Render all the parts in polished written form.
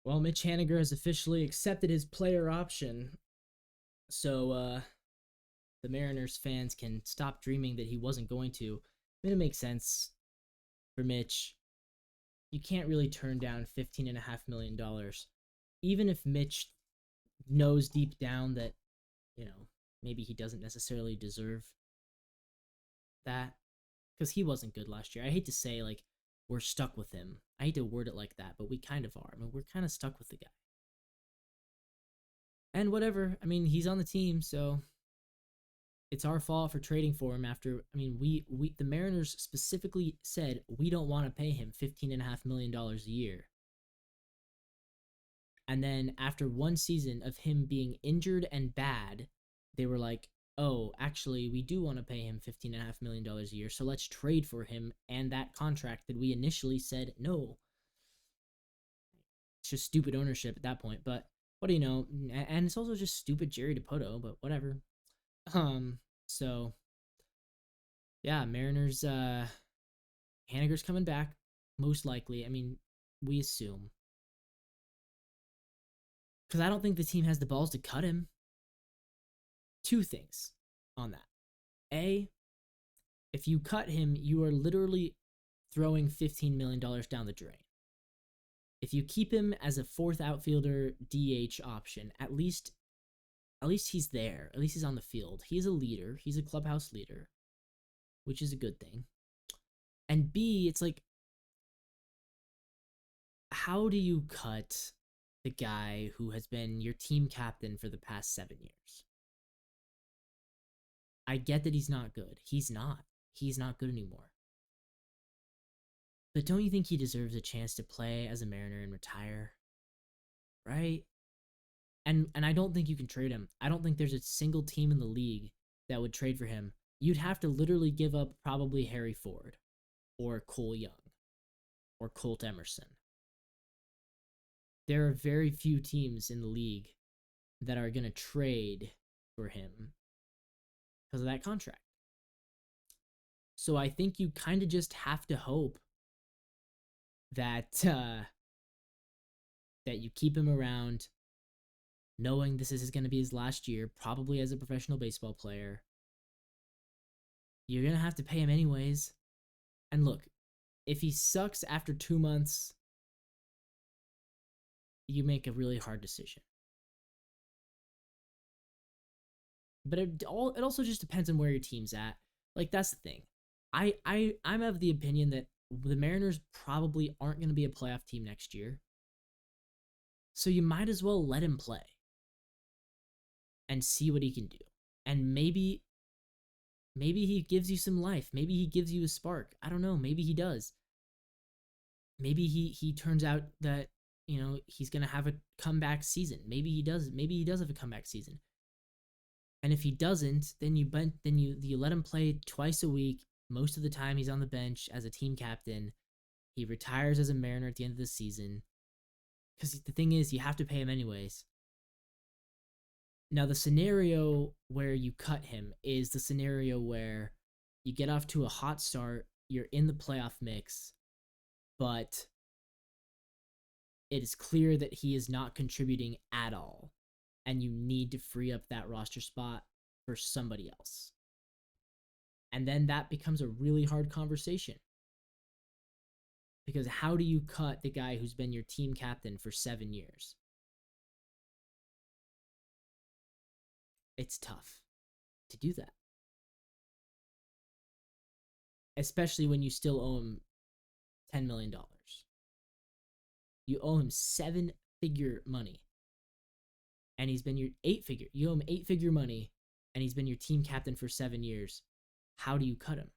Well, Mitch Haniger has officially accepted his player option, so the Mariners fans can stop dreaming that he wasn't going to. I mean, it makes sense for Mitch. You can't really turn down $15.5 million, even if Mitch knows deep down that maybe he doesn't necessarily deserve that because he wasn't good last year. I hate to say like we're stuck with him. I hate to word it like that, but we kind of are. I mean, we're kind of stuck with the guy. And whatever. I mean, he's on the team, so it's our fault for trading for him after. I mean, we the Mariners specifically said we don't want to pay him $15.5 million a year. And then after one season of him being injured and bad, they were like, "Oh, actually, we do want to pay him $15.5 million a year, so let's trade for him and that contract that we initially said no." It's just stupid ownership at that point, but what do you know? And it's also just stupid Jerry Dipoto, but whatever. So yeah, Mariners. Haniger's coming back, most likely. I mean, we assume because I don't think the team has the balls to cut him. Two things on that. A, if you cut him, you are literally throwing $15 million down the drain. If you keep him as a fourth outfielder DH option, at least he's there. At least he's on the field. He's a leader. He's a clubhouse leader, which is a good thing. And B, it's like, how do you cut the guy who has been your team captain for the past 7 years? I get that he's not good. He's not. He's not good anymore. But don't you think he deserves a chance to play as a Mariner and retire? Right? And I don't think you can trade him. I don't think there's a single team in the league that would trade for him. You'd have to literally give up probably Harry Ford or Cole Young or Colt Emerson. There are very few teams in the league that are going to trade for him because of that contract. So I think you kind of just have to hope that that you keep him around, knowing this is going to be his last year, probably as a professional baseball player. You're going to have to pay him anyways. And look, if he sucks after 2 months, you make a really hard decision. But it also just depends on where your team's at. Like, that's the thing. I'm of the opinion that the Mariners probably aren't going to be a playoff team next year. So you might as well let him play and see what he can do. And maybe he gives you some life. Maybe he gives you a spark. I don't know. Maybe he does. Maybe he turns out that, he's going to have a comeback season. Maybe he does. Maybe he does have a comeback season. And if he doesn't, then you let him play twice a week. Most of the time he's on the bench as a team captain. He retires as a Mariner at the end of the season. Because the thing is, you have to pay him anyways. Now, the scenario where you cut him is the scenario where you get off to a hot start, you're in the playoff mix, but it is clear that he is not contributing at all, and you need to free up that roster spot for somebody else. And then that becomes a really hard conversation. Because how do you cut the guy who's been your team captain for 7 years? It's tough to do that. Especially when you still owe him $10 million. You owe him 7-figure money. And he's been your 8-figure. You owe him 8-figure money, and he's been your team captain for 7 years. How do you cut him?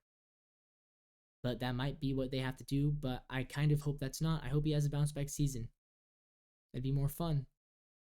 But that might be what they have to do, but I kind of hope that's not. I hope he has a bounce back season. That'd be more fun.